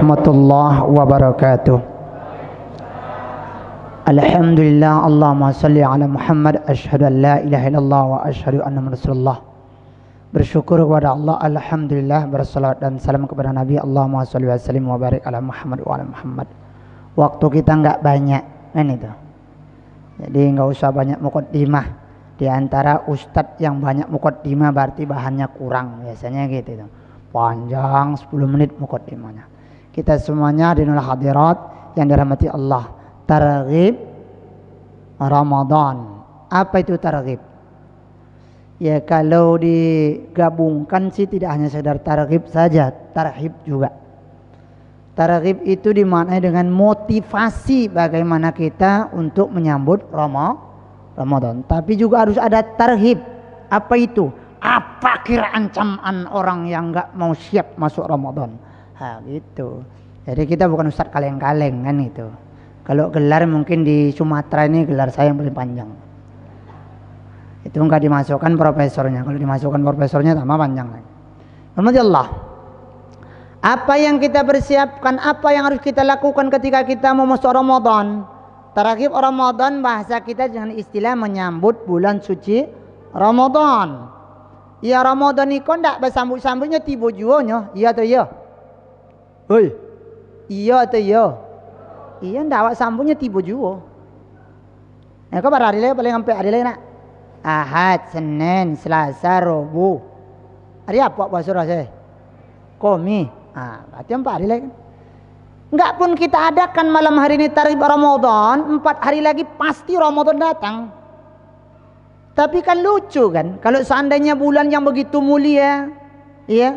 warahmatullahi wabarakatuh. Alhamdulillah, Allahumma salli ala Muhammad, asyhadu an la ilaha illallah wa asyhadu anna Rasulullah. Bersyukur kepada Allah, alhamdulillah, bersalawat dan salam kepada Nabi. Allahumma salli wa sallim wa barik ala Muhammad wa ala Muhammad. Waktu kita enggak banyak kan itu. Jadi enggak usah banyak muqaddimah. Di antara ustadz yang banyak muqaddimah berarti bahannya kurang, biasanya gitu itu. Panjang 10 menit muqaddimahnya. Kita semuanya dinul hadirat yang dirahmati Allah. Targhib Ramadan. Apa itu targhib? Ya kalau digabungkan sih tidak hanya sekedar targhib saja, tarhib juga. Targhib itu dimaknai dengan motivasi bagaimana kita untuk menyambut Ramadan. Tapi juga harus ada tarhib. Apa itu? Apa kira ancaman orang yang enggak mau siap masuk Ramadan? Nah, gitu. Jadi kita bukan ustadz kaleng-kaleng kan itu. Kalau gelar mungkin di Sumatera ini gelar saya yang paling panjang. Itu enggak dimasukkan profesornya. Kalau dimasukkan profesornya tambah panjang lagi. Alhamdulillah. Apa yang kita persiapkan, apa yang harus kita lakukan ketika kita mau masuk Ramadan? Targhib Ramadan bahasa kita dengan istilah menyambut bulan suci Ramadan. Ya Ramadan ini kok ndak bersambut-sambutnya tiba juanya. Iya atau iya? Hoi. Iya atau iya? Iya ndak awak sambutnya tiba jua. Nah, kau hari lagi paling sampai hari lagi nak? Ahad, Senin, Selasa, Rabu. Hari apa puasa saya? Komi. Berarti 4 hari lagi. Enggak pun kita adakan malam hari ini targhib Ramadan, 4 hari lagi pasti Ramadan datang. Tapi kan lucu kan, kalau seandainya bulan yang begitu mulia, ya,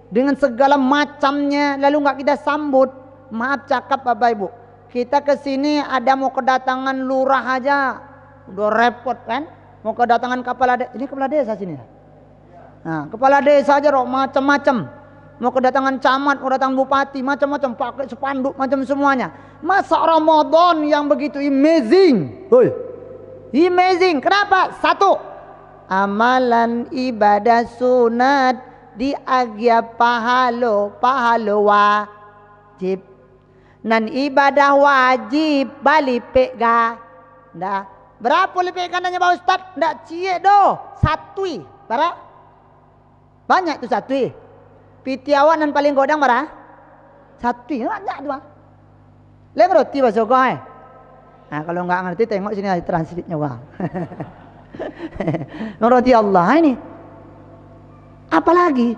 dengan segala macamnya, lalu enggak kita sambut. Maaf cakap Bapak Ibu, kita ke sini ada mau kedatangan lurah aja, udah repot kan? Mau kedatangan kepala desa, ini kepala desa sini. Nah, kepala desa aja roh macam-macam. Mau kedatangan camat, mau datang bupati, macam-macam, pakai spanduk macam semuanya. Masa Ramadan yang begitu amazing? Hoi. Amazing. Kenapa? 1. Amalan ibadah sunat diagya pahalo wajib. Nan ibadah wajib balik pega. Ndak. Berapa lebih kanannya Pak Ustaz? Ndak cie do. 1. Berapa? Banyak tuh 1. Pitiawan dan paling godang marah 1. Banyak tuh. Leng roti bahasa kau. Nah, kalau enggak ngerti tengok sini ada translate-nya bang. Roti Allah ini. Apalagi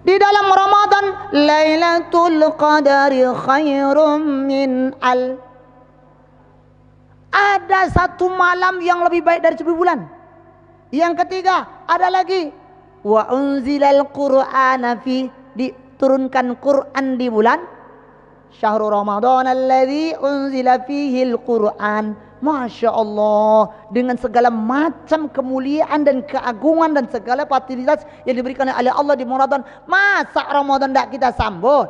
di dalam Ramadan Lailatul Qadari khairum min ada 1 malam yang lebih baik dari 10 bulan. Yang ketiga ada lagi wa unzilal qur'ana fi, diturunkan Quran di bulan syahrul Ramadan alladzi unzila fihil Quran. Masya Allah, dengan segala macam kemuliaan dan keagungan dan segala fasilitas yang diberikan oleh Allah di Ramadan, masa Ramadan tidak kita sambut?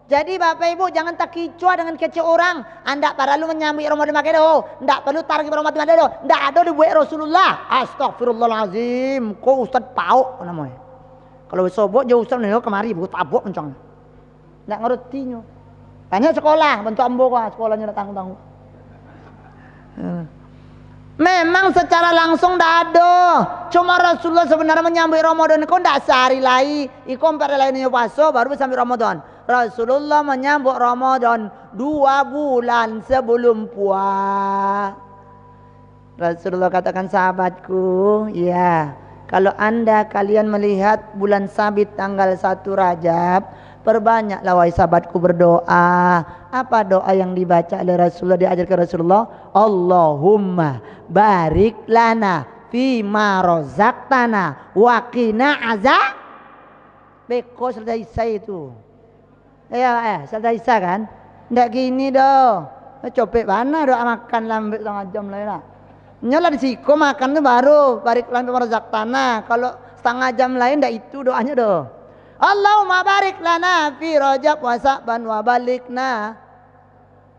Jadi Bapak Ibu jangan tak kicau dengan kece orang. Anda perlu menyambut Ramadan pakai doh, tidak perlu targhib Ramadan pakai doh, tidak ada dibuat Rasulullah. Astagfirullahalazim, kok Ustaz pau namanya. Kalau sobok jauh Ustaz nih kemari buat tabok kencang. Tidak ngertinya. Tanya sekolah, bentuk ambo kok sekolahnya tanggung-tanggung. Memang secara langsung tidak ada. Cuma Rasulullah sebenarnya menyambut Ramadan kok tidak sehari lagi. Ikut 4 hari lainnya puasa baru sampai Ramadan. Rasulullah menyambut Ramadan 2 bulan sebelum puasa. Rasulullah katakan sahabatku, ya, kalau kalian melihat bulan sabit tanggal 1 Rajab, perbanyaklah wahai sahabatku berdoa. Apa doa yang dibaca oleh Rasulullah, diajarkan Rasulullah? Allahumma barik lana fima razaqtana wa qina azab. Beko selesai itu. Ya, selesai kan? Ndak gini doh. Copek mana doa makan lambat 1/2 jam lah. Nyala di siku makan tuh baru barik lana fima razaqtana. Kalau 1/2 jam lain ndak itu doanya doh. Allahumma barik lana fi Rajab wa Sa'ban wa balikna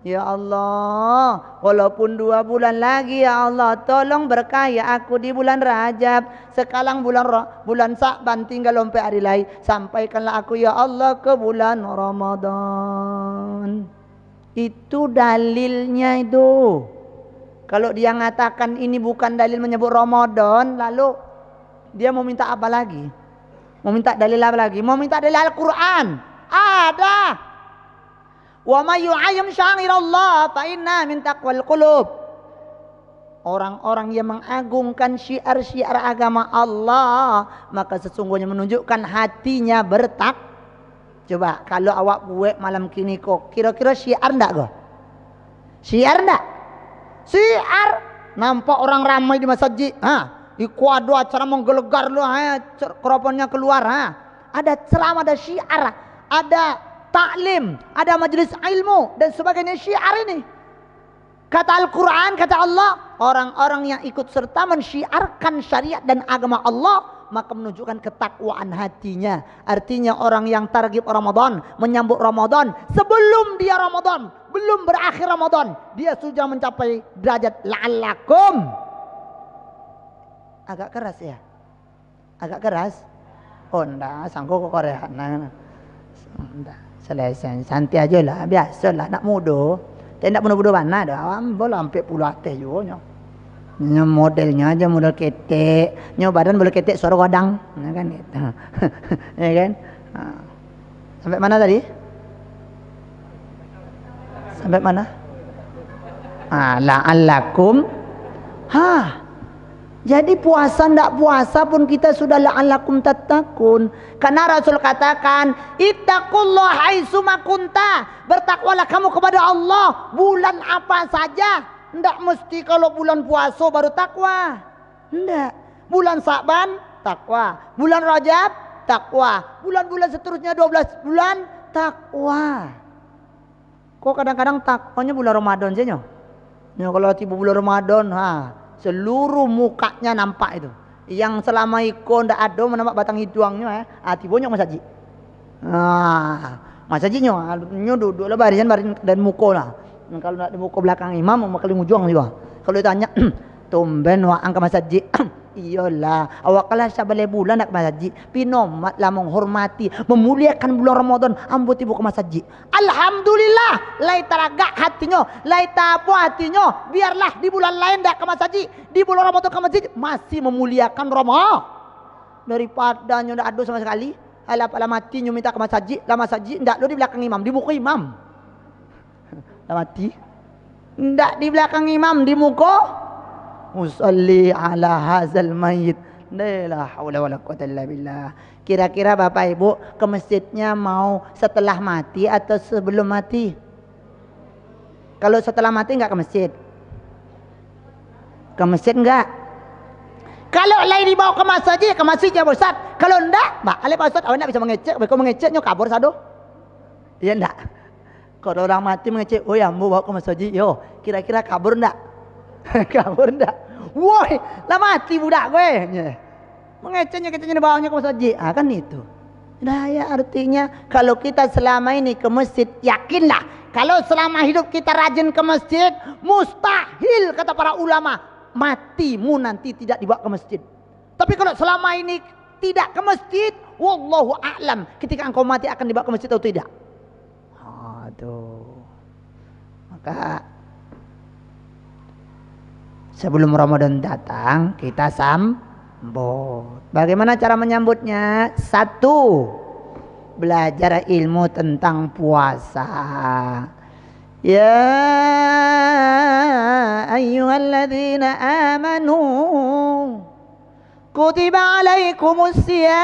Ya Allah, walaupun 2 bulan lagi ya Allah, tolong berkahi aku di bulan Rajab. Sekarang bulan Sa'ban tinggal lompat hari lain. Sampaikanlah aku ya Allah ke bulan Ramadan. Itu dalilnya itu. Kalau dia mengatakan ini bukan dalil menyebut Ramadan, lalu dia mau minta apa lagi? Mau minta dalil apa lagi? Mau minta dalil Al-Quran? Ada. Wa may yu'ayyim sya'irallah fa inna min taqwal qulub. Orang-orang yang mengagungkan syiar-syiar agama Allah, maka sesungguhnya menunjukkan hatinya Coba kalau awak buat malam kini kok, kira-kira syiar enggak kok? Syiar enggak? Syiar. Nampak orang ramai di masjid, iku ada acara menggelegar lu, keroponnya keluar, ada ceramah, ada syiar, ada taklim, ada majelis ilmu dan sebagainya. Syiar ini kata Al-Quran, kata Allah, orang-orang yang ikut serta mensyiarkan syariat dan agama Allah, maka menunjukkan ketakwaan hatinya. Artinya orang yang targhib Ramadan, menyambut Ramadan, sebelum dia Ramadan, belum berakhir Ramadan, dia sudah mencapai derajat la'allakum. Agak keras ya? Agak keras? Oh enggak, sanggup ke Korea. Enggak. Selesai, santai aja lah, biasa lah, nak muda. Tidak muda-muda mana dah, awam boleh sampai puluh atas juga. Modelnya aja model ketek, badan boleh ketek suara godang, kan gitu. Ya kan? Sampai mana tadi? Sampai mana? La'allakum. Jadi puasa ndak puasa pun kita sudah la'allakum tattaqun. Karena Rasul katakan, ittaqullah haitsuma kunta. Bertakwalah kamu kepada Allah bulan apa saja. Ndak mesti kalau bulan puasa baru takwa. Ndak. Bulan Sa'ban takwa, bulan Rajab takwa, bulan-bulan seterusnya 12 bulan takwa. Kok kadang-kadang takwanya bulan Ramadan saja. Kalau tiba bulan Ramadan, seluruh mukanya nampak itu. Yang selama ikon ndak ada menampak batang hidungnya, tibonya masaji. Masajinya duduk lah barisan dan muka lah. Kalau nak di muka belakang imam maka ujung juga. Kalau ditanya, tumben wa angka masjid. Iyalah, awak kalah sabale bulan nak masjid. Pinomat lah menghormati, memuliakan bulan Ramadan, ambut ibu ke masjid. Alhamdulillah, lai teragak hatinya, lai tapu hatinya. Biarlah di bulan lain dak ke masjid, di bulan Ramadan ke masjid masih memuliakan Ramadan. Daripada nyo ndak ada sama sekali, ala mati nyo minta ke masjid, lah masjid ndak lo di belakang imam, di muka imam. Lah mati. Ndak di belakang imam, di muka musalli ala hazal mayit. La haula wala quwata illa billah. Kira-kira Bapak Ibu ke masjidnya mau setelah mati atau sebelum mati? Kalau setelah mati enggak ke masjid? Ke masjid enggak? Kalau lain dibawa ke masjid ya Ustaz. Kalau enggak, Ale Pak Ustaz, awak enggak bisa mengecek, kau mengeceknya kabur sado. Iya enggak? Kalau orang mati mengecek, oh ya, mau bawa ke masjid, yo, kira-kira kabur enggak? Kabur enggak? Woi, lah mati budak gue. Mengeceknya dibawanya ke masjid. Kan itu. Nah ya artinya kalau kita selama ini ke masjid, yakinlah kalau selama hidup kita rajin ke masjid, mustahil kata para ulama matimu nanti tidak dibawa ke masjid. Tapi kalau selama ini tidak ke masjid, wallahu a'lam, ketika engkau mati akan dibawa ke masjid atau tidak. Aduh. Maka sebelum Ramadan datang kita sambut. Bagaimana cara menyambutnya? 1, belajar ilmu tentang puasa. Ya ayyuhalladzina amanu kutiba alaikumus siyam.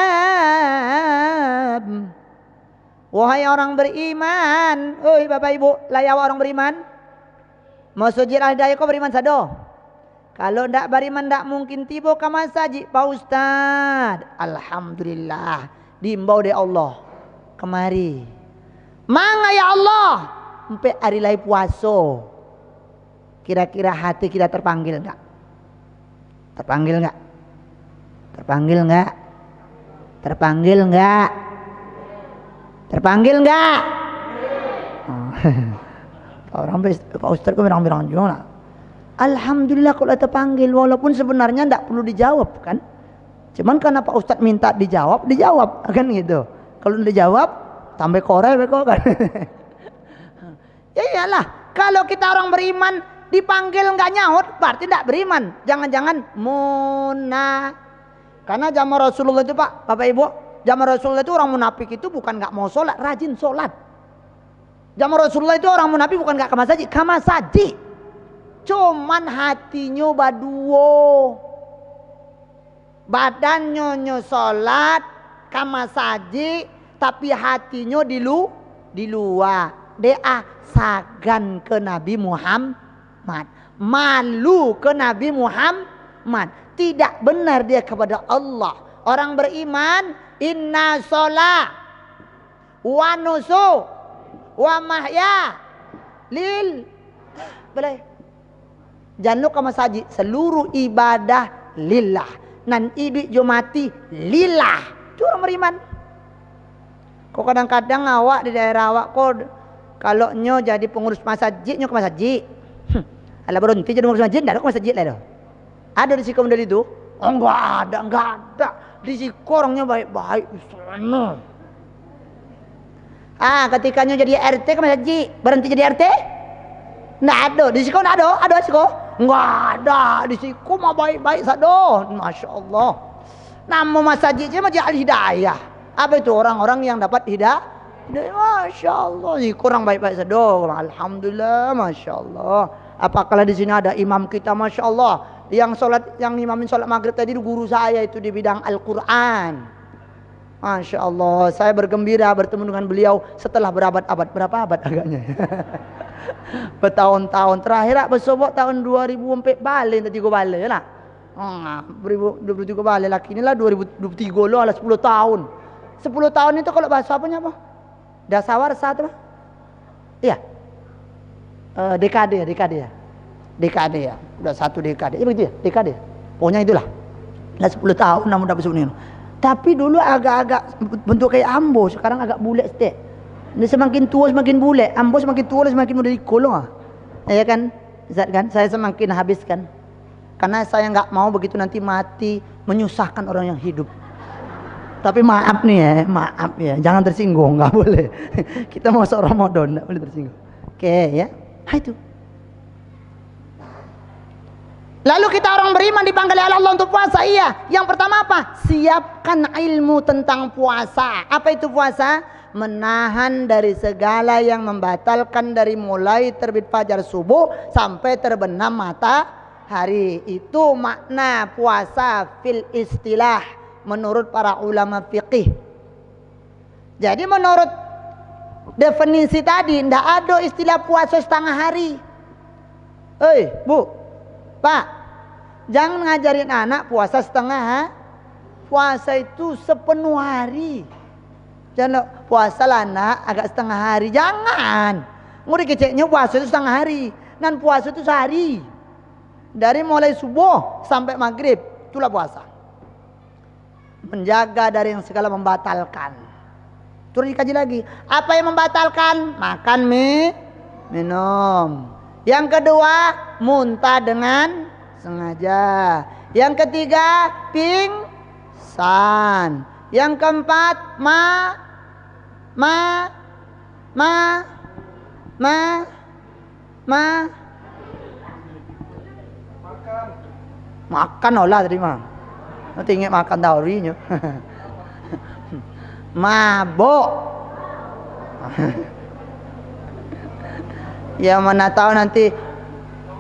Wahai orang beriman, oi Bapak Ibu, layak orang beriman. Masjid Al-Hidayah kau beriman sado. Kalau ndak beriman ndak mungkin tiba ke masjid Pak Ustaz. Alhamdulillah diimbau dari Allah. Kemari. Mangga ya Allah. Sampai hari lai puasa. Kira-kira hati kita terpanggil enggak? Terpanggil enggak? Terpanggil enggak? Terpanggil enggak? Terpanggil enggak? Orang Pak Ustadz kok bilang-bilang juga. Alhamdulillah kalau terpanggil, walaupun sebenarnya tidak perlu dijawab kan. Cuman karena Pak Ustadz minta dijawab kan gitu. Kalau dijawab tambah korel kok kan. Ya iyalah, kalau kita orang beriman dipanggil nggak nyaut berarti tidak beriman. Jangan-jangan munafik. Karena zaman Rasulullah itu Pak, Bapak Ibu, zaman Rasulullah itu orang munafik itu bukan nggak mau sholat, rajin sholat. Zaman Rasulullah itu orang munafik bukan nggak kamar saji. Cuman hatinya baduo, badannya sholat, kamar saji, tapi hatinya di luar. Dia sagan ke Nabi Muhammad, malu ke Nabi Muhammad, tidak benar dia kepada Allah. Orang beriman, inna sholat wa nusuk wa mahya lil boleh jangan lupa masaji, seluruh ibadah lillah, nan hidup jo mati lillah. Itu orang beriman. Kok kadang-kadang awak di daerah awak kok kalau nyo jadi pengurus masjid, nyo ke masjid. Alah berhenti jadi pengurus masjid, enggak ada ke masjid lah. Ada di siku model itu? Oh, enggak ada. Di siku orangnya baik-baik sana. Ketika nyo jadi RT ke masjid, berhenti jadi RT? Enggak ada. Di siku enggak ada. Ada di siku? Enggak ada. Di siku mah baik-baik sado. Masya Allah. Nama masjidnya Masjid Al-Hidayah. Apa itu? Orang-orang yang dapat hidayah. Masya Allah, ini kurang baik-baik sedang. Alhamdulillah, Masya Allah. Apakah di sini ada imam kita, Masya Allah, yang imamin sholat maghrib tadi guru saya itu di bidang Al-Quran. Masya Allah, saya bergembira bertemu dengan beliau setelah berabad-abad. Berapa abad agaknya? Bertahun-tahun. Terakhir bersobok tahun 2004 balik, tadi gue balik lah. 2023 balik lagi inilah 2023 lo ala 10 tahun. 10 tahun itu kalau bahasa apanya apa? Dasawar satu apa? Iya. Dekade ya. Dekade ya. Udah satu dekade. Ya begitu ya, dekade. Pokoknya itulah. Lah 10 tahun namun dapat ini. Tapi dulu agak-agak bentuk kayak ambo, sekarang agak bulat sedikit. Ini semakin tua semakin bulat, ambo semakin tua semakin mudah dikolong. Ya kan? Zat kan? Saya semakin habiskan. Karena saya nggak mau begitu nanti mati menyusahkan orang yang hidup. Tapi maaf nih ya, jangan tersinggung, nggak boleh. Kita mau masuk Ramadan, nggak boleh tersinggung. Oke ya, itu. Lalu kita orang beriman dipanggil oleh Allah untuk puasa, iya. Yang pertama apa? Siapkan ilmu tentang puasa. Apa itu puasa? Menahan dari segala yang membatalkan dari mulai terbit fajar subuh sampai terbenam matahari. Itu makna puasa fil istilah menurut para ulama fiqih. Jadi menurut definisi tadi tidak ada istilah puasa setengah hari. Bu, Pak, jangan ngajarin anak puasa setengah. Puasa itu sepenuh hari. Jangan puasa lah anak agak setengah hari. Jangan. Mudah keceknya puasa itu setengah hari. Dan puasa itu sehari. Dari mulai subuh sampai maghrib. Itulah puasa. Menjaga dari yang segala membatalkan. Terus dikaji lagi. Apa yang membatalkan? Makan minum. Yang kedua, muntah dengan sengaja. Yang ketiga, pingsan. Yang keempat, makan olah tadi mah. Nanti ingat makan daurinya. Mabuk. Ya mana tahu nanti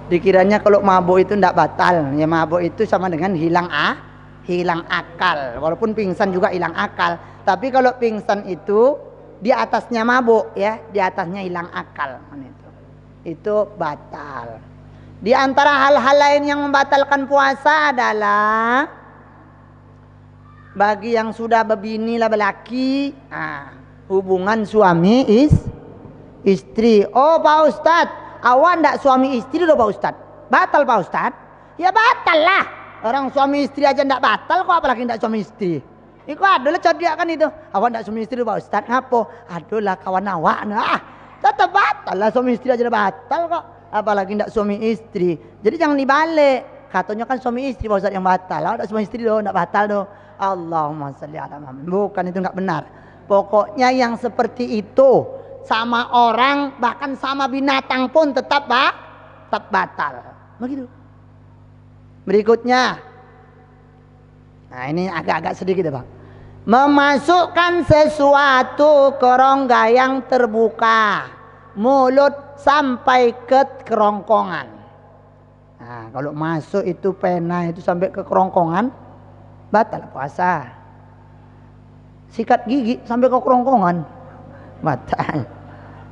dikiranya kalau mabuk itu tidak batal. Ya mabuk itu sama dengan hilang akal. Walaupun pingsan juga hilang akal. Tapi kalau pingsan itu di atasnya mabuk ya, di atasnya hilang akal. Itu batal. Di antara hal-hal lain yang membatalkan puasa adalah bagi yang sudah berbini lah belaki, hubungan suami istri. Oh Pak Ustadz, awak ndak suami istri loh Pak Ustadz. Batal Pak Ustadz? Ya batal lah. Orang suami istri aja ndak batal, kok apalagi ndak suami istri. Iku adalah codiak kan itu. Awak ndak suami istri loh Pak Ustadz. Ngapo? Adalah kawan awak. Tetap batal. batal lah, suami istri aja udah batal kok, apalagi tidak suami istri. Jadi jangan dibalik, katanya kan suami istri Pak Ustaz yang batal, ada suami istri doh tidak batal doh. Allahumma sholli ala Muhammad. Bukan, itu nggak benar. Pokoknya yang seperti itu sama orang bahkan sama binatang pun tetap batal. Begitu. Berikutnya, nah ini agak-agak sedikit ya Bang. Memasukkan sesuatu ke rongga yang terbuka, mulut sampai ke kerongkongan. Nah, kalau masuk itu pena itu sampai ke kerongkongan, batal puasa. Sikat gigi sampai ke kerongkongan, batal.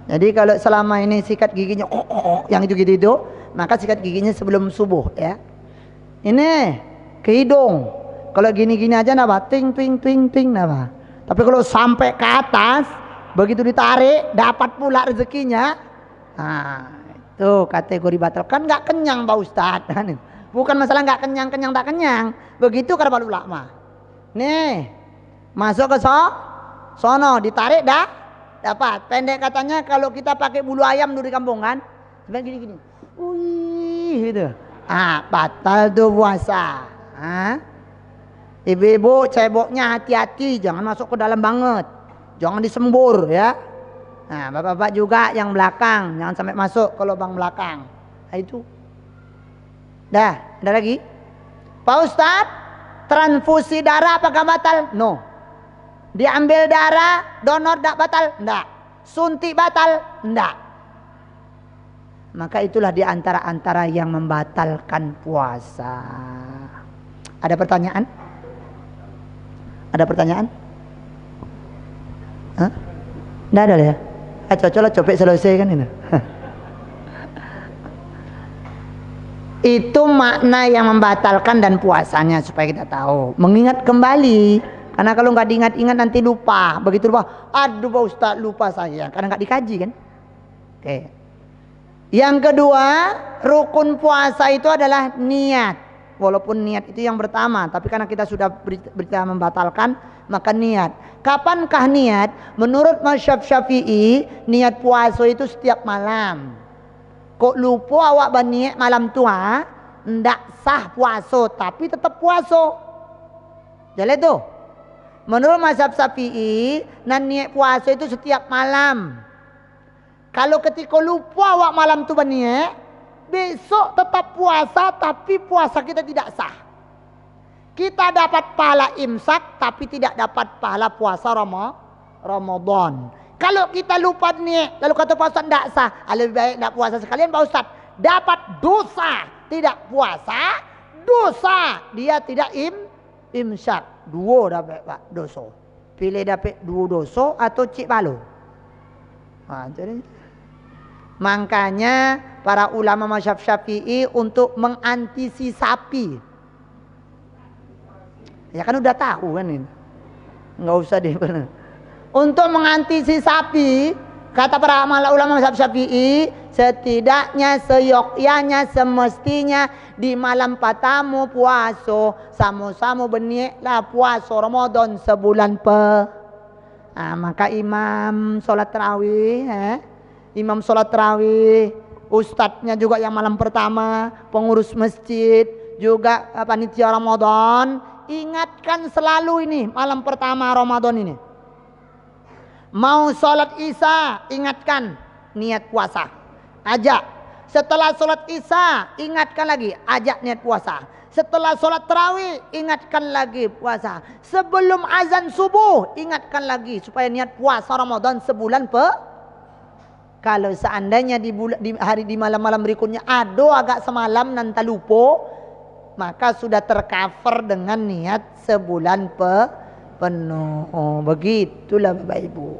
Jadi kalau selama ini sikat giginya yang itu gitu, maka sikat giginya sebelum subuh ya. Ini ke hidung. Kalau gini-gini aja napa? Ting ting ting ting napa? Tapi kalau sampai ke atas, begitu ditarik dapat pula rezekinya. Nah, itu kategori batal. Kan nggak kenyang Pak Ustaz. Bukan masalah nggak kenyang tak kenyang. Begitu kata para ulama. Nih, masuk ke sono, ditarik dapat. Pendek katanya kalau kita pakai bulu ayam dulu di kampung kan, sebenarnya gini-gini. Wih, gitu. Batal tuh puasa. Ibu-ibu ceboknya hati-hati, jangan masuk ke dalam banget, jangan disembur ya. Nah, bapak-bapak juga yang belakang jangan sampai masuk ke lubang belakang. Nah, itu. Dah, ada lagi? Pak Ustadz, transfusi darah apakah batal? No. Diambil darah, donor tak batal? Enggak. Suntik batal? Enggak. Maka itulah di antara yang membatalkan puasa. Ada pertanyaan? Ada pertanyaan? Hah? Nggak ada ya? Cocok copek selesai kan ini. Itu makna yang membatalkan dan puasanya supaya kita tahu. Mengingat kembali. Karena kalau nggak diingat-ingat nanti lupa. Begitu lupa, aduh Pak Ustaz lupa saya. Karena nggak dikaji kan. Oke. Yang kedua, rukun puasa itu adalah niat. Walaupun niat itu yang pertama, tapi karena kita sudah berita membatalkan, maka niat. Kapankah niat? Menurut mazhab Syafi'i, niat puasa itu setiap malam. Kok lupa awak berniat malam tua, ndak sah puasa, tapi tetap puasa. Jadi itu. Menurut mazhab Syafi'i, niat puasa itu setiap malam. Kalau ketika lupa awak malam tu berniat, besok tetap puasa tapi puasa kita tidak sah. Kita dapat pahala imsak tapi tidak dapat pahala puasa Ramadan. Kalau kita lupa niat lalu kata Pak Ustaz tidak sah, lebih baik tidak puasa sekalian Pak Ustaz. Dapat dosa tidak puasa, dosa dia tidak imsak. Dua dapat Pak dosa. Pilih dapat dua dosa atau cik balo. Jadi makanya para ulama mazhab Syafi'i untuk mengantisipasi, ya kan udah tahu kan ini, nggak usah deh. Untuk mengantisipasi, kata para ulama mazhab Syafi'i, setidaknya seyogyanya semestinya di malam pertama puasa sama-sama berniatlah puasa Ramadan sebulan maka imam sholat tarawih imam sholat tarawih, ustadznya juga yang malam pertama, pengurus masjid, juga panitia Ramadan, ingatkan selalu ini malam pertama Ramadan ini. Mau sholat isya, ingatkan niat puasa, ajak. Setelah sholat isya, ingatkan lagi, ajak niat puasa. Setelah sholat tarawih, ingatkan lagi puasa. Sebelum azan subuh, ingatkan lagi supaya niat puasa Ramadan sebulan Kalau seandainya di malam-malam berikutnya agak semalam nanti lupa, maka sudah tercover dengan niat sebulan penuh. Begitulah Bapak Ibu.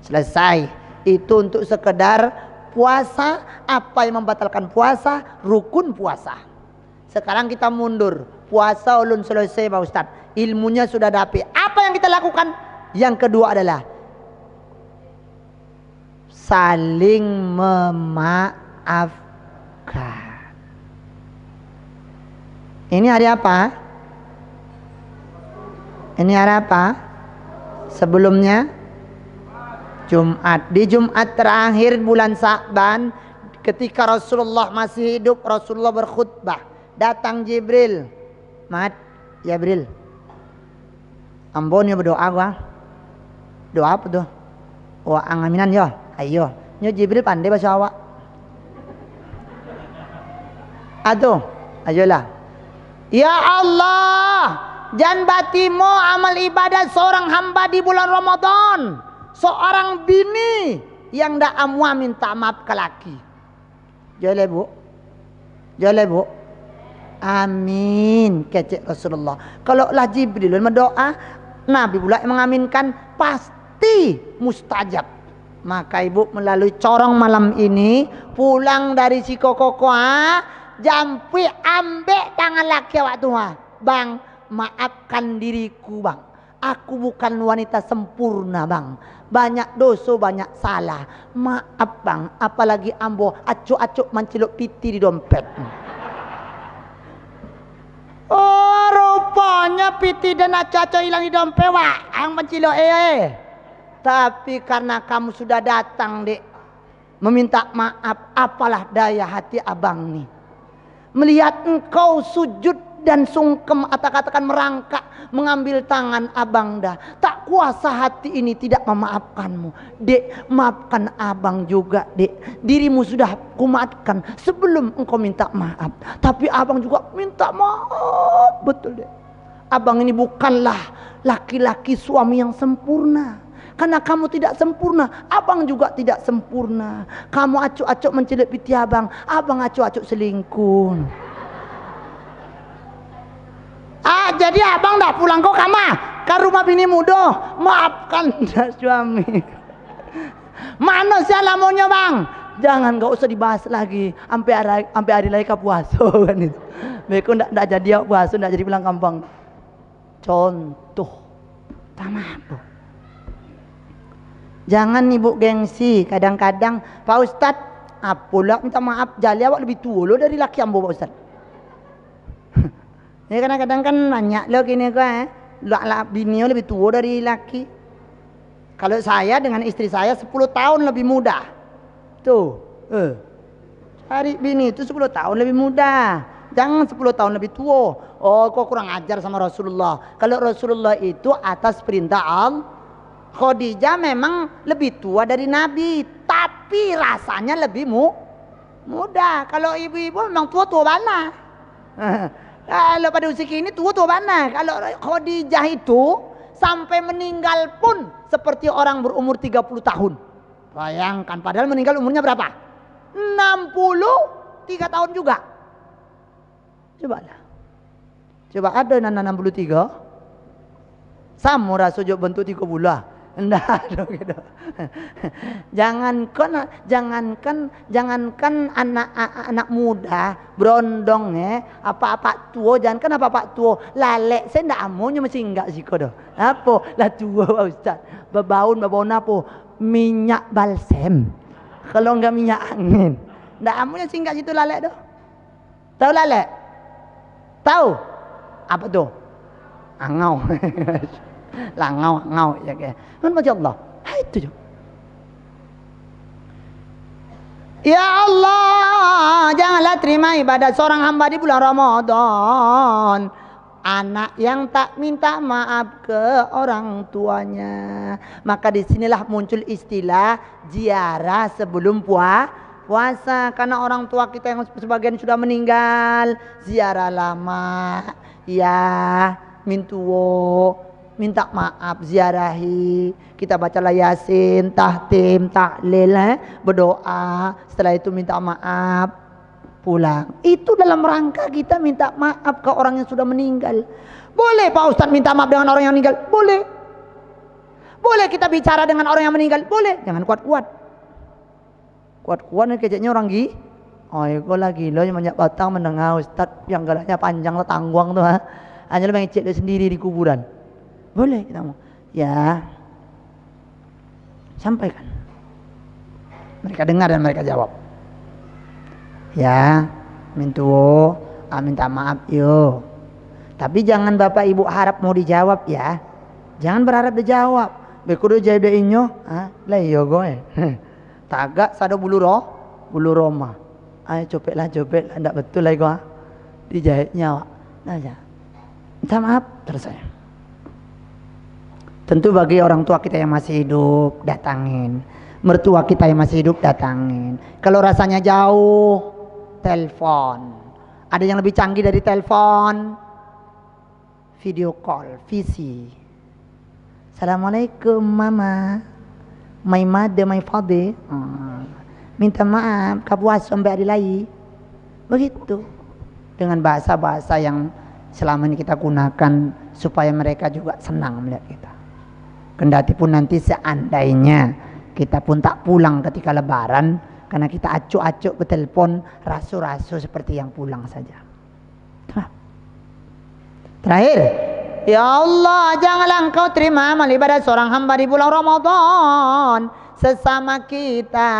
Selesai. Itu untuk sekedar puasa. Apa yang membatalkan puasa? Rukun puasa. Sekarang kita mundur. Puasa ulun selesai Pak Ustaz. Ilmunya sudah dapat. Apa yang kita lakukan? Yang kedua adalah saling memaafkan. Ini hari apa? Ini hari apa? Sebelumnya Jumat. Di Jumat terakhir bulan Sa'ban, ketika Rasulullah masih hidup, Rasulullah berkhutbah. Datang Jibril. Mat, Jibril. Ambon yo berdoa gua. Doa apa tuh? Wah, angaminan yo. Ayo. Nyo Jibril pandai bahasa awak. Aduh, ayolah. Ya Allah, jangan batimo amal ibadah seorang hamba di bulan Ramadan. Seorang bini yang ndak amwa minta maaf ke laki. Jole bu, jole bu. Amin, kecek Rasulullah. Kalau lah Jibril berdoa, Nabi pula yang mengaminkan, pasti mustajab. Maka ibu melalui corong malam ini pulang dari si kokoa, jampi ambek tangan laki awak tua. Bang, maafkan diriku bang. Aku bukan wanita sempurna bang. Banyak dosa, banyak salah. Maaf bang, apalagi ambo acuk-acuk mencelup piti di dompet. Oh, rupanya piti dan acuk-acuk hilang di dompet wak. Yang mencelup Tapi karena kamu sudah datang dek, meminta maaf, apalah daya hati abang nih. Melihat engkau sujud dan sungkem atau katakan merangkak mengambil tangan abang dah. Tak kuasa hati ini tidak memaafkanmu. Dek, maafkan abang juga dek. Dirimu sudah kumaafkan sebelum engkau minta maaf. Tapi abang juga minta maaf. Betul dek. Abang ini bukanlah laki-laki suami yang sempurna. Karena kamu tidak sempurna, abang juga tidak sempurna. Kamu acuk-acuk mencelup piti abang, abang acuk-acuk selingkuh. Jadi abang dah pulang kok kamar ke rumah bini muda. Maafkan suami. Mana sih lamonnya bang? Jangan, gak usah dibahas lagi. Sampai hari lagi ke puasa kan itu. Mereka ndak jadi puasa, ndak jadi pulang kampung. Contoh, tamam. Jangan ibu gengsi. Kadang-kadang Pak Ustadz, apalah minta maaf, jali awak lebih tua lo dari laki ambo Pak Ustadz. Ya kadang-kadang kan banyak lo gini kan, bini lebih tua dari laki. Kalau saya dengan istri saya 10 tahun lebih muda. Tuh, cari bini itu 10 tahun lebih muda. Jangan 10 tahun lebih tua. Oh, kok kurang ajar sama Rasulullah. Kalau Rasulullah itu atas perintah Allah. Khadijah memang lebih tua dari Nabi, tapi rasanya lebih muda. Kalau ibu-ibu memang tua-tua mana? Kalau pada usia ini tua-tua mana? Kalau Khadijah itu sampai meninggal pun seperti orang berumur 30 tahun. Bayangkan, padahal meninggal umurnya berapa? 63 tahun juga. Coba ada nana 63 sama rasujuk bentuk 3 bulan. Enggak dong gitu. Jangankan anak muda berondong apa-apa tua, jangankan apa-apa tua, lalek saya ndak amonya masih enggak sih kodo. Apa? Lah tua Pak Ustaz. Babaun apa? Minyak balsem. Kalau enggak minyak angin. Ndak amonya sih enggak situ lalek doh. Tahu lalek? Tahu? Apa tuh? Angau. Langau ya kayak. Kan baca Allah. Itu juga. Ya Allah, janganlah terima ibadat seorang hamba di bulan Ramadan. Anak yang tak minta maaf ke orang tuanya. Maka disinilah muncul istilah ziarah sebelum puasa. Karena orang tua kita yang sebagian sudah meninggal, ziarah lama. Ya, minta maaf, ziarahi, kita bacalah Yasin, tahtim, tahlil, berdoa, setelah itu minta maaf, pulang. Itu dalam rangka kita minta maaf ke orang yang sudah meninggal. Boleh Pak Ustadz minta maaf dengan orang yang meninggal? Boleh. Boleh kita bicara dengan orang yang meninggal? Boleh. Jangan kuat-kuat. Kuat-kuat nih keceknya orang oh itu lagi lo yang banyak batang mendengar Ustadz yang galaknya panjang lo tangguang tuh hanya lo mengecek lo sendiri di kuburan. Boleh kita mau. Ya. Sampaikan. Mereka dengar dan mereka jawab. Ya, minta maaf yo. Tapi jangan Bapak Ibu harap mau dijawab ya. Jangan berharap dijawab. Bekudu jaya inyo, lah iya goe. Tagak sado bulu roma. Copet lah, ndak betul lah gua. Dijahitnya, nah ya. Minta maaf terus saya. Tentu bagi orang tua kita yang masih hidup, datangin. Mertua kita yang masih hidup, datangin. Kalau rasanya jauh, telepon. Ada yang lebih canggih dari telepon? Video call, visi. Assalamualaikum mama, my mother, my father. Minta maaf, kapuas sampai hari lagi. Begitu. Dengan bahasa-bahasa yang selama ini kita gunakan supaya mereka juga senang melihat kita. Kendati pun nanti seandainya kita pun tak pulang ketika lebaran karena kita acuk-acuk ke telepon, rasu-rasu seperti yang pulang saja. Terakhir, ya Allah, janganlah Engkau terima amal ibadah seorang hamba di bulan Ramadan, sesama kita,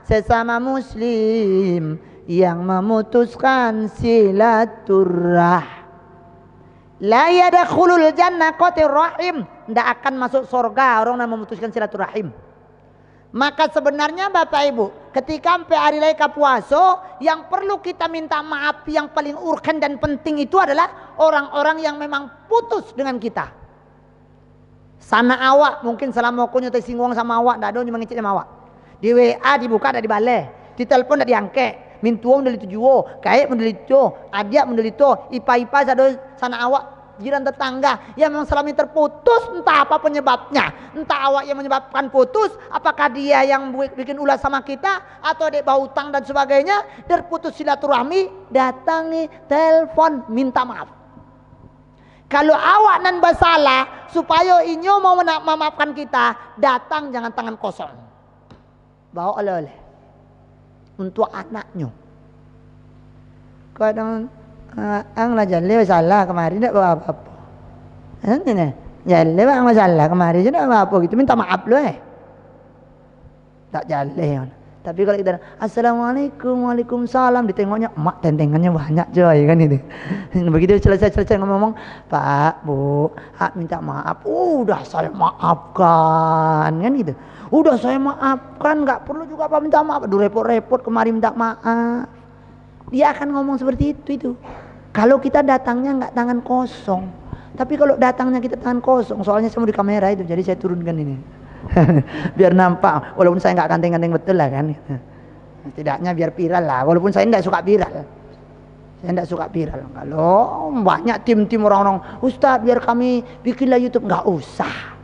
sesama muslim yang memutuskan silaturahim. La yadkhulul jannah qatir rahim, tidak akan masuk surga orang yang memutuskan silaturahim. Maka sebenarnya Bapak Ibu, ketika sampai hari raya Kapuaso, yang perlu kita minta maaf yang paling urgen dan penting itu adalah orang-orang yang memang putus dengan kita. Sana awak mungkin selama aku nyotai singgung sama awak, ndak ada yang mengecek sama awak. Di WA dibuka ndak dibaleh, di telepon ndak diangkat. Mintuo mendelito juo, kayak mendelito, adia mendelito, ipa-ipa sana awak, jiran tetangga yang memang selama ini terputus, entah apa penyebabnya, entah awak yang menyebabkan putus, apakah dia yang bikin ulah sama kita, atau dia bau utang dan sebagainya, terputus silaturahmi, datangi, telepon, minta maaf. Kalau awak nan bersalah, supaya inyo mau memaafkan kita, datang jangan tangan kosong, bawa oleh-oleh untuk anaknya. Kadang ang jalle salah kemarin tidak bawa apa-apa. Ini jalle ang salah kemarin tidak bawa apa gitu, minta maaf loh tak jalle. Tapi kalau kita assalamualaikum, waalaikumsalam, ditengoknya emak tentengannya banyak coy kan itu. Begitu selesai ngomong, Pak, Bu, minta maaf. Udah saya maafkan kan gitu. Udah saya maafkan, nggak perlu juga apa minta maaf. Aduh repot-repot kemarin minta maaf. Dia akan ngomong seperti itu. Kalau kita datangnya nggak tangan kosong. Tapi kalau datangnya kita tangan kosong, soalnya saya mau di kamera itu, jadi saya turunkan ini. Biar nampak, walaupun saya nggak ganteng-ganteng betul lah kan. Setidaknya biar viral lah, walaupun saya nggak suka viral. Saya nggak suka viral. Kalau banyak tim-tim orang-orang, Ustaz biar kami bikinlah YouTube, nggak usah.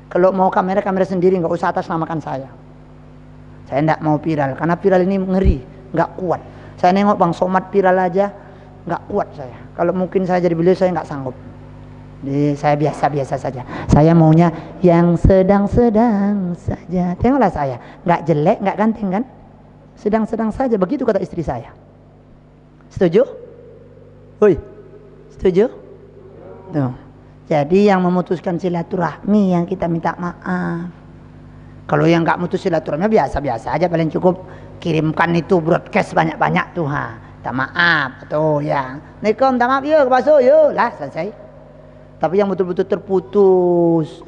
Kalau mau kamera sendiri, nggak usah atas namakan saya. Saya nggak mau viral, karena viral ini ngeri, nggak kuat. Saya nengok Bang Somad viral aja, nggak kuat saya. Kalau mungkin saya jadi beliau, saya nggak sanggup. Jadi saya biasa-biasa saja. Saya maunya yang sedang-sedang saja. Tengoklah saya, nggak jelek, nggak ganteng kan? Sedang-sedang saja, begitu kata istri saya. Setuju? Hoi, setuju? Tuh. Jadi yang memutuskan silaturahmi yang kita minta maaf. Kalau yang nggak mutus silaturahmi biasa-biasa aja, paling cukup kirimkan itu broadcast banyak-banyak tuh, minta maaf atau ya, Assalamualaikum, minta maaf yuk, kepaso yuk, lah selesai. Tapi yang betul-betul terputus,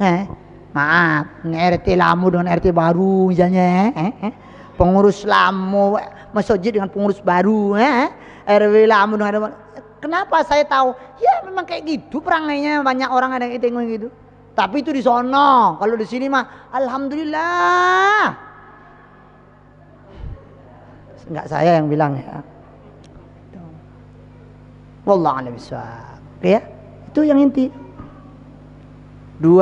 maaf, RT lama dengan RT baru misalnya, pengurus lama masjid dengan pengurus baru, RW lama dengan kenapa saya tahu? Ya memang kayak gitu perangainya, banyak orang ada yang tengok gitu. Tapi itu di sono, kalau di sini mah alhamdulillah. Enggak saya yang bilang ya. Wallahu a'lam bishawab. Oke ya? Itu yang inti. 2.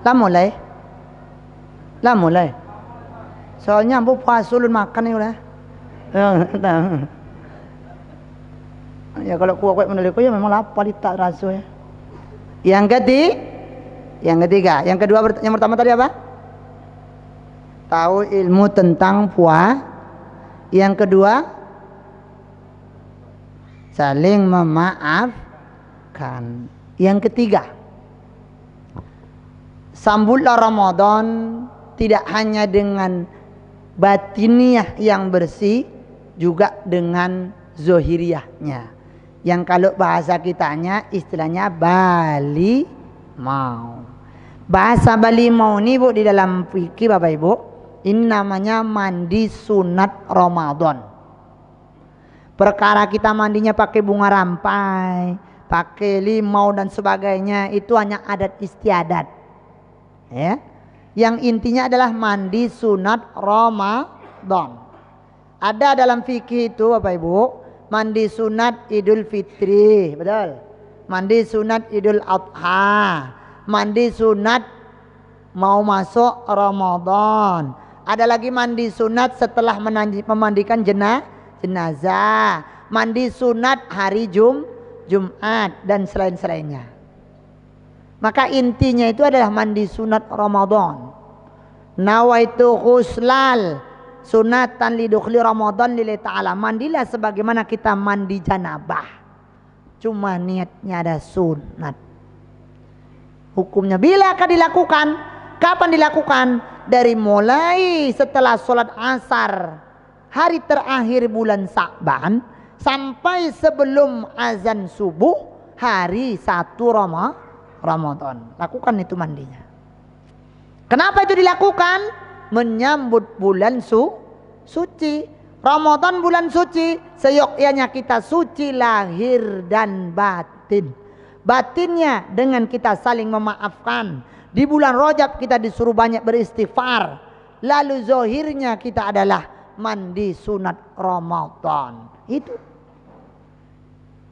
Lah mulai. Soalnya ambo puasa ulun makan nih udah. Ya kalau kuat meneliku ya memang lapar tak rasa ya. Yang ketiga, yang kedua, yang pertama tadi apa? Tahu ilmu tentang puasa. Yang kedua, saling memaafkan. Yang ketiga, sambutlah Ramadan tidak hanya dengan batiniah yang bersih, juga dengan zohiriyahnya. Yang kalau bahasa kitanya istilahnya Bali mau. Bahasa balimau ini Bu di dalam fikih Bapak Ibu, ini namanya mandi sunat Ramadan. Perkara kita mandinya pakai bunga rampai, pakai limau dan sebagainya, itu hanya adat istiadat. Ya. Yang intinya adalah mandi sunat Ramadan. Ada dalam fikih itu Bapak Ibu, mandi sunat Idul Fitri, betul. Mandi sunat Idul Adha, mandi sunat mau masuk Ramadan. Ada lagi mandi sunat setelah memandikan jenazah, mandi sunat hari Jumat dan selain-selainnya. Maka intinya itu adalah mandi sunat Ramadan. Nawaitu ghuslal sunatan lidukhli Ramadan lillahi ta'ala. Mandilah sebagaimana kita mandi janabah, cuma niatnya ada sunat. Hukumnya bila akan dilakukan, kapan dilakukan? Dari mulai setelah sholat asar hari terakhir bulan Sa'ban sampai sebelum azan subuh hari 1 Ramadan. Lakukan itu mandinya. Kenapa itu dilakukan? Menyambut bulan suci. Ramadan bulan suci, seyogyanya kita suci lahir dan batin. Batinnya dengan kita saling memaafkan. Di bulan Rajab kita disuruh banyak beristighfar. Lalu zohirnya kita adalah mandi sunat Ramadan. Itu.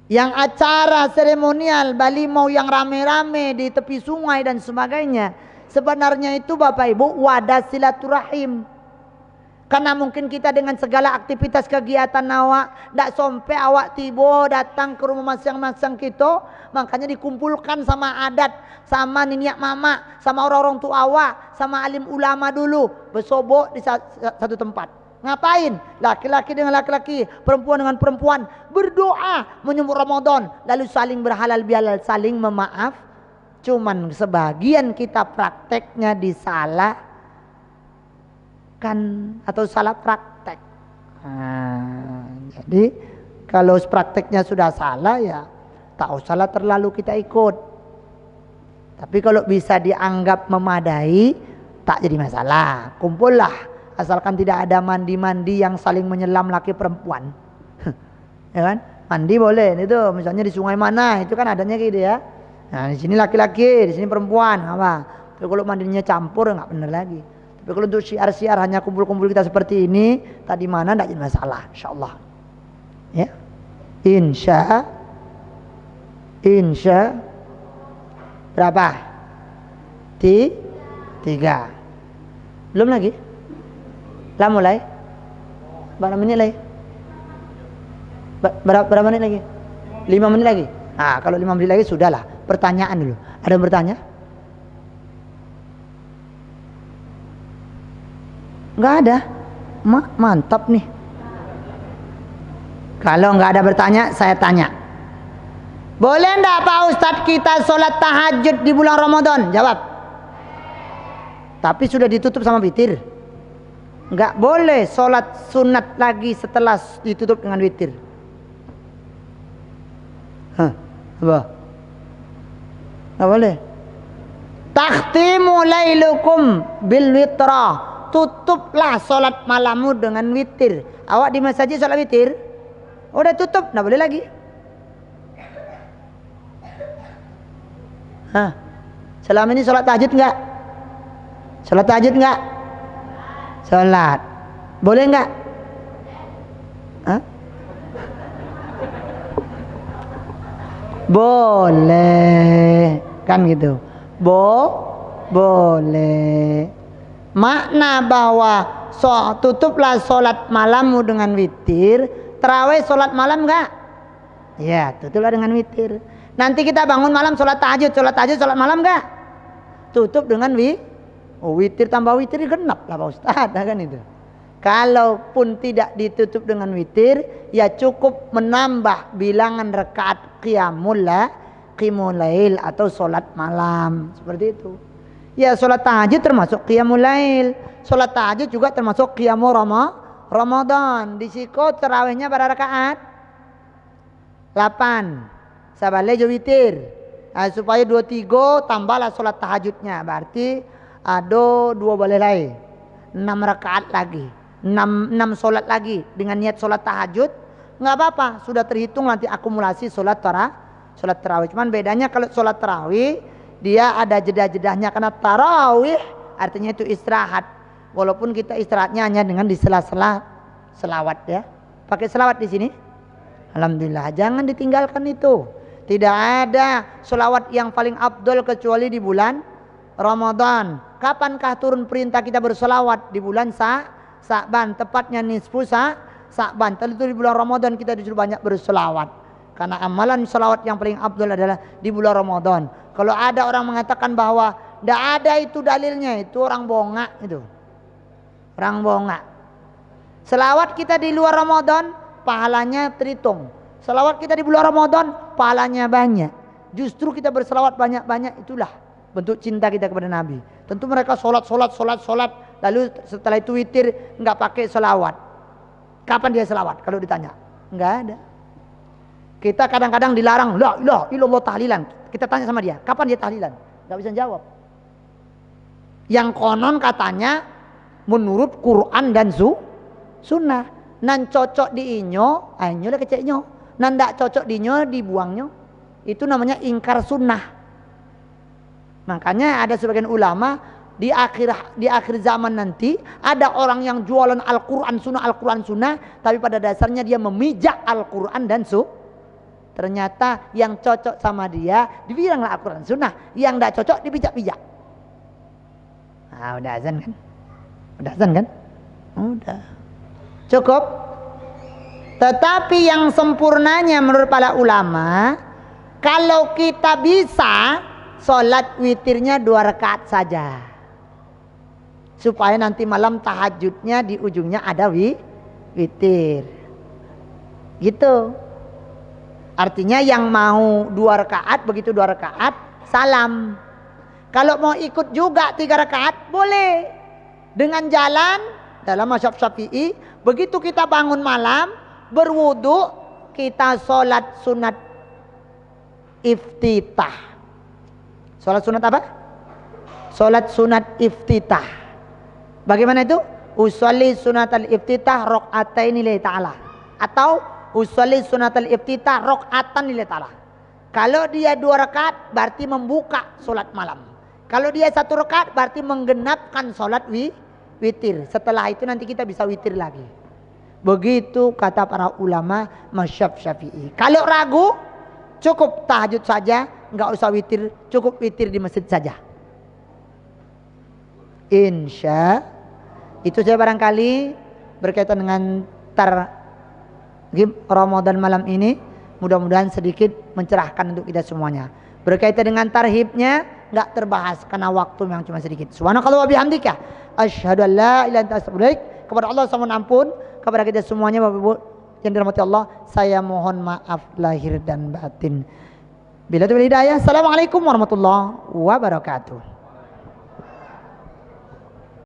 Yang acara seremonial balimau yang rame-rame di tepi sungai dan sebagainya, sebenarnya itu Bapak Ibu wadah silaturahim. Karena mungkin kita dengan segala aktivitas kegiatan awak ndak sampai awak tiba datang ke rumah masing-masing kita, makanya dikumpulkan sama adat, sama niniak mama, sama orang-orang tua awak, sama alim ulama dulu bersobok di satu tempat. Ngapain? Laki-laki dengan laki-laki, perempuan dengan perempuan berdoa menyambut Ramadan, lalu saling berhalal bihalal, saling memaaf. Cuman sebagian kita prakteknya disalah atau salah praktek. Jadi kalau prakteknya sudah salah ya tak usahlah terlalu kita ikut. Tapi kalau bisa dianggap memadai tak jadi masalah. Kumpullah asalkan tidak ada mandi-mandi yang saling menyelam laki perempuan. Ya kan? Mandi boleh itu misalnya di sungai mana itu kan adanya gitu ya. Nah di sini laki-laki, di sini perempuan apa. Tapi kalau mandinya campur nggak benar lagi. Tapi kalau untuk syiar-syiar hanya kumpul-kumpul kita seperti ini, tadi mana tidak jadi masalah, insyaallah. Ya, insya berapa? 3. Belum lagi? Lah mulai? Berapa menit lagi? Berapa menit lagi? 5 menit lagi. Nah, kalau 5 menit lagi sudahlah. Pertanyaan dulu. Ada yang bertanya? Enggak ada. Mantap nih. Kalau enggak ada bertanya, saya tanya. Boleh enggak Pak Ustadz kita sholat tahajud di bulan Ramadan? Jawab. Tapi sudah ditutup sama witir. Enggak boleh sholat sunat lagi setelah ditutup dengan witir. Apa? Enggak boleh. Takhtimu lailukum bil witra. Tutuplah sholat malammu dengan witir. Awak di masjid sholat witir, udah tutup, nggak boleh lagi. Selama ini sholat tahajud nggak? Sholat tahajud nggak? Sholat, boleh nggak? Boleh, kan gitu. Boleh. Makna bahwa tutuplah sholat malammu dengan witir. Tarawih sholat malam enggak? Ya, tutuplah dengan witir. Nanti kita bangun malam sholat tahajud sholat malam enggak? Tutup dengan witir tambah witir genap lah Pak Ustaz, kan itu. Kalaupun tidak ditutup dengan witir, ya cukup menambah bilangan rakaat qiyamul lail atau sholat malam, seperti itu. Ya sholat tahajud termasuk qiyamul lail. Sholat tahajud juga termasuk qiyamul Ramadan. Di siku tarawihnya pada rakaat 8. Sabale jo witir. Supaya 23 tambahlah sholat tahajudnya. Berarti ada 2 balai lain. 6 rakaat lagi. 6 sholat lagi. Dengan niat sholat tahajud. Nggak apa-apa. Sudah terhitung nanti akumulasi sholat tarawih. Cuman bedanya kalau sholat tarawih. Dia ada jeda-jedahnya. Karena tarawih artinya itu istirahat. Walaupun kita istirahatnya hanya dengan di sela-sela selawat ya. Pakai selawat di sini. Alhamdulillah. Jangan ditinggalkan itu. Tidak ada selawat yang paling afdol kecuali di bulan Ramadan. Kapankah turun perintah kita berselawat? Di bulan Sa'ban. Tepatnya nisfu Sa'ban. Itu di bulan Ramadan kita disuruh banyak berselawat. Karena amalan selawat yang paling afdol adalah di bulan Ramadan. Kalau ada orang mengatakan bahwa tidak ada itu dalilnya, itu orang bongak itu. Orang bongak. Selawat kita di luar Ramadan, pahalanya terhitung. Selawat kita di bulan Ramadan, pahalanya banyak. Justru kita berselawat banyak-banyak, itulah bentuk cinta kita kepada Nabi. Tentu mereka sholat, lalu setelah itu witir, nggak pakai selawat. Kapan dia selawat? Kalau ditanya, nggak ada. Kita kadang-kadang dilarang, la ilaha illallah tahlilan. Kita tanya sama dia, kapan dia tahlilan? Nggak bisa jawab. Yang konon katanya, menurut Quran dan sunnah. Nan cocok di inyo, inyo lah keceknya. Nan ndak cocok di inyo, dibuangnya. Itu namanya ingkar sunnah. Makanya ada sebagian ulama di akhir zaman nanti ada orang yang jualan Al-Quran sunnah, tapi pada dasarnya dia memijak Al-Quran dan ternyata yang cocok sama dia dibilanglah Al-Quran sunnah, yang ndak cocok dipijak-pijak. Udah azan kan? Udah. Cukup. Tetapi yang sempurnanya menurut para ulama, kalau kita bisa sholat witirnya 2 rakaat saja, supaya nanti malam tahajudnya di ujungnya ada witir. Gitu. Artinya yang mau 2 rakaat, begitu 2 rakaat salam. Kalau mau ikut juga 3 rakaat boleh. Dengan jalan dalam mazhab Syafi'i, begitu kita bangun malam, berwudu, kita sholat sunat iftitah. Sholat sunat apa? Sholat sunat iftitah. Bagaimana itu? Usolli sunat al-iftitah rok'ataini lillahi ta'ala. Atau usolli sunat al-iftitah rok'atan lillahi ta'ala. Kalau dia 2 rakaat berarti membuka sholat malam. Kalau dia 1 rakaat berarti menggenapkan sholat witir. Setelah itu nanti kita bisa witir lagi. Begitu kata para ulama mazhab Syafi'i. Kalau ragu, cukup tahajud saja, nggak usah witir, cukup witir di masjid saja. Insya itu saya barangkali berkaitan dengan targhib Ramadan malam ini, mudah-mudahan sedikit mencerahkan untuk kita semuanya. Berkaitan dengan tarhibnya nggak terbahas karena waktu yang cuma sedikit. Subhanakallah wa bihamdika asyhadu an la ilaha illa anta astaghfiruka. Kepada Allah saya mohon ampun, kepada kita semuanya Bapak Ibu yang dirahmati Allah, saya mohon maaf lahir dan batin. Bila itu hidayah. Assalamualaikum warahmatullahi wabarakatuh.